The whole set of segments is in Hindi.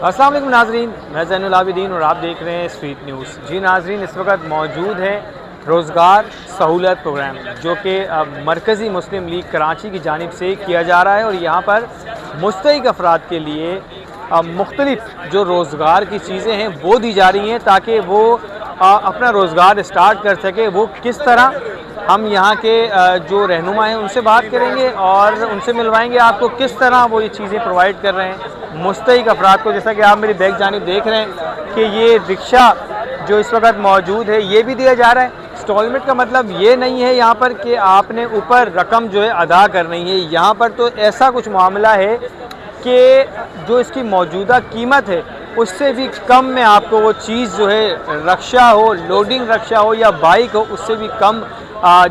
अस्सलाम वालेकुम नाजरीन, मैं ज़ैनुल आबिदीन और आप देख रहे हैं स्ट्रीट न्यूज़। जी नाजरीन, इस वक्त मौजूद है रोज़गार सहूलत प्रोग्राम जो कि मरकज़ी मुस्लिम लीग कराची की जानिब से किया जा रहा है और यहाँ पर मुस्तहिक अफराद के लिए मुख्तलिफ जो रोज़गार की चीज़ें हैं वो दी जा रही हैं ताकि वो अपना रोज़गार स्टार्ट कर सके। वो किस तरह, हम यहाँ के जो रहनुमा हैं उनसे बात करेंगे और उनसे मिलवाएंगे आपको किस तरह वो ये चीज़ें प्रोवाइड कर रहे हैं मुस्तहिक अफराद को। जैसा कि आप मेरी बैक जानिब देख रहे हैं कि ये रिक्शा जो इस वक्त मौजूद है ये भी दिया जा रहा है। इंस्टॉलमेंट का मतलब ये नहीं है यहाँ पर कि आपने ऊपर रकम जो है अदा करनी है। यहाँ पर तो ऐसा कुछ मामला है कि जो इसकी मौजूदा कीमत है उससे भी कम में आपको वो चीज़ जो है, रक्शा हो, लोडिंग रक्शा हो या बाइक हो, उससे भी कम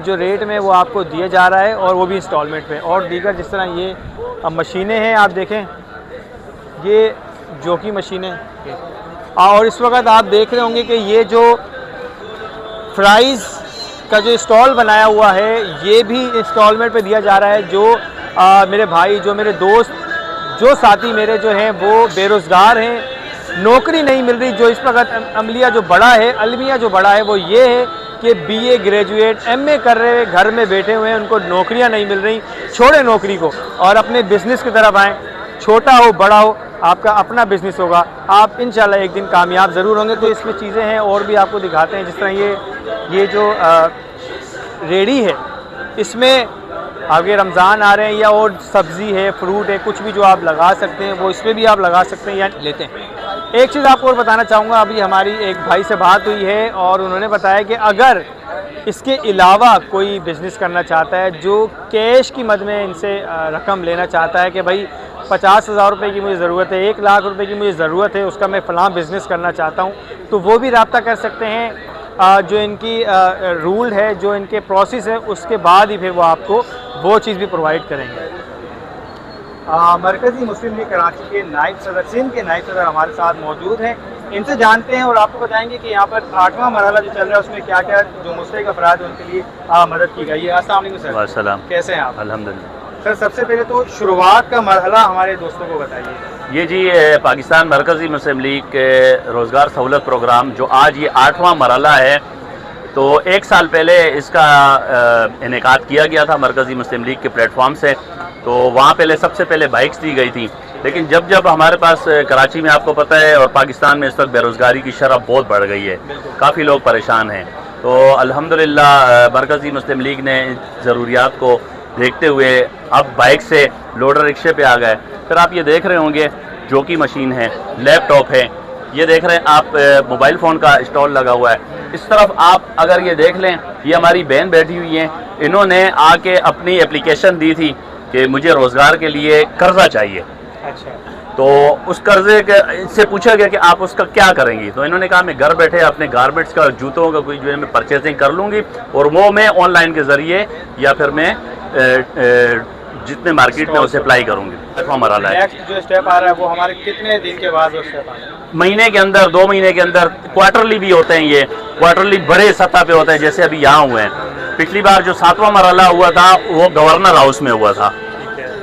जो रेट में वो आपको दिया जा रहा है और वो भी इंस्टॉलमेंट पे। और दीगर जिस तरह ये मशीनें हैं, आप देखें ये जोकी मशीनें, और इस वक्त आप देख रहे होंगे कि ये जो फ्राइज़ का जो स्टॉल बनाया हुआ है ये भी इंस्टॉलमेंट पे दिया जा रहा है। जो मेरे भाई, जो मेरे दोस्त, जो साथी मेरे जो हैं वो बेरोज़गार हैं, नौकरी नहीं मिल रही। जो इस वक्त अमलिया जो बड़ा है, अलमिया जो बड़ा है वो ये है कि बीए ग्रेजुएट, एमए कर रहे हैं, घर में बैठे हुए हैं, उनको नौकरियां नहीं मिल रही। छोड़े नौकरी को और अपने बिज़नेस की तरफ आएँ, छोटा हो बड़ा हो, आपका अपना बिज़नेस होगा, आप इंशाल्लाह एक दिन कामयाब ज़रूर होंगे। तो इसमें चीज़ें हैं और भी आपको दिखाते हैं। जिस तरह ये जो रेडी है, इसमें आगे रमज़ान आ रहे हैं या और सब्ज़ी है, फ्रूट है, कुछ भी जो आप लगा सकते हैं वो इसमें भी आप लगा सकते हैं या लेते हैं। एक चीज़ आपको और बताना चाहूँगा, अभी हमारी एक भाई से बात हुई है और उन्होंने बताया कि अगर इसके अलावा कोई बिज़नेस करना चाहता है, जो कैश की मद में इनसे रकम लेना चाहता है कि भाई 50,000 रुपये की मुझे ज़रूरत है, 1 लाख रुपए की मुझे ज़रूरत है, उसका मैं फ़लाँ बिज़नेस करना चाहता हूँ, तो वो भी रब्ता कर सकते हैं। जो इनकी रूल है, जो इनके प्रोसेस है, उसके बाद ही फिर वो आपको वो चीज़ भी प्रोवाइड करेंगे। मरकज़ी मुस्लिम लीग कराची के नायब सदर, सिंध के नायब सदर हमारे साथ मौजूद हैं। इनसे जानते हैं और आपको बताएंगे कि यहाँ पर 8वां मरहला जो चल रहा है उसमें क्या क्या जो मुस्तहिक अफराद उनके लिए मदद की गई है। अस्सलाम वालेकुम सर। वालेकुम, कैसे हैं आप? अल्हम्दुलिल्लाह। सर, सबसे पहले तो शुरुआत का मरहला हमारे दोस्तों को बताइए। ये जी पाकिस्तान मरकज़ी मुस्लिम लीग के रोज़गार सहूलत प्रोग्राम जो आज ये 8वां मरहला है, तो 1 साल पहले इसका इनेकाद किया गया था मरकज़ी मुस्लिम लीग के प्लेटफॉर्म से। तो वहाँ पहले सबसे पहले बाइक्स दी गई थी, लेकिन जब हमारे पास कराची में, आपको पता है, और पाकिस्तान में इस वक्त बेरोज़गारी की शरह बहुत बढ़ गई है, काफ़ी लोग परेशान हैं। तो अल्हम्दुलिल्लाह मरकज़ी मुस्लिम लीग ने ज़रूरियात को देखते हुए अब बाइक से लोडर रिक्शे पे आ गए। फिर आप ये देख रहे होंगे जोकी मशीन है, लैपटॉप है, ये देख रहे हैं आप, मोबाइल फ़ोन का स्टॉल लगा हुआ है। इस तरफ आप अगर ये देख लें, ये हमारी बहन बैठी हुई हैं, इन्होंने आके अपनी एप्लीकेशन दी थी कि मुझे रोज़गार के लिए कर्जा चाहिए। अच्छा। तो उस कर्जे के से पूछा गया कि आप उसका क्या करेंगी, तो इन्होंने कहा मैं घर बैठे अपने गारमेंट्स का, जूतों का कोई जो है मैं परचेजिंग कर लूँगी और वो मैं ऑनलाइन के ज़रिए या फिर मैं जितने मार्केट में उसे अप्लाई करूँगी। नेक्स्ट जो स्टेप आ रहा है वो हमारे कितने दिन के बाद वो स्टेप आ रहा है? महीने के अंदर, 2 महीने के अंदर। क्वार्टरली भी होते हैं, ये क्वार्टरली बड़े सतह पे होते हैं, जैसे अभी यहाँ हुए हैं। पिछली बार जो 7वां मरहला हुआ था वो गवर्नर हाउस में हुआ था।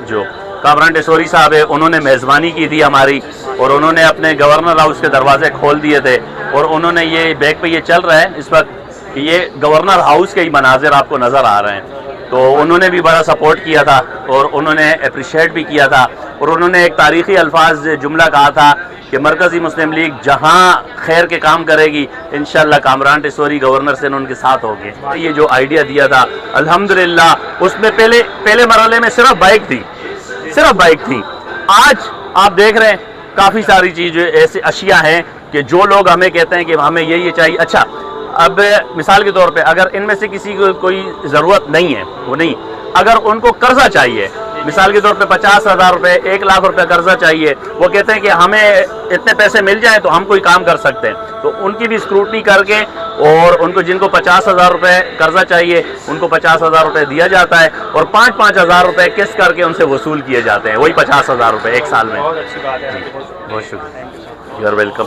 जो कामरान टेसोरी साहब है, उन्होंने मेज़बानी की थी हमारी और उन्होंने अपने गवर्नर हाउस के दरवाजे खोल दिए थे और उन्होंने ये बैक पे ये चल रहा है इस वक्त, ये गवर्नर हाउस के ही मनाजिर आपको नज़र आ रहे हैं। तो उन्होंने भी बड़ा सपोर्ट किया था और उन्होंने अप्रिशिएट भी किया था और उन्होंने एक तारीख़ी अल्फाज जुमला कहा था कि मरकज़ी मुस्लिम लीग जहां खैर के काम करेगी, इंशाल्लाह कामरान टेसोरी गवर्नर से उनके साथ होंगे। ये जो आइडिया दिया था अल्हम्दुलिल्लाह, उसमें पहले मरहले में सिर्फ बाइक थी। आज आप देख रहे हैं काफ़ी सारी चीज़ें, ऐसी अशिया हैं कि जो लोग हमें कहते हैं कि हमें ये चाहिए। अच्छा, अब मिसाल के तौर पे अगर इनमें से किसी को कोई ज़रूरत नहीं है, वो नहीं, अगर उनको कर्जा चाहिए, मिसाल के तौर पे 50,000 रुपये, 1 लाख रुपए कर्जा चाहिए, वो कहते हैं कि हमें इतने पैसे मिल जाएं तो हम कोई काम कर सकते हैं, तो उनकी भी स्क्रूटनी करके और उनको जिनको 50,000 रुपये कर्जा चाहिए उनको 50,000 रुपये दिया जाता है और 5-5 हज़ार रुपये किस्त करके उनसे वसूल किए जाते हैं, वही 50,000 रुपये 1 साल में। बहुत अच्छी बात है। बहुत शुक्रिया, यू आर वेलकम।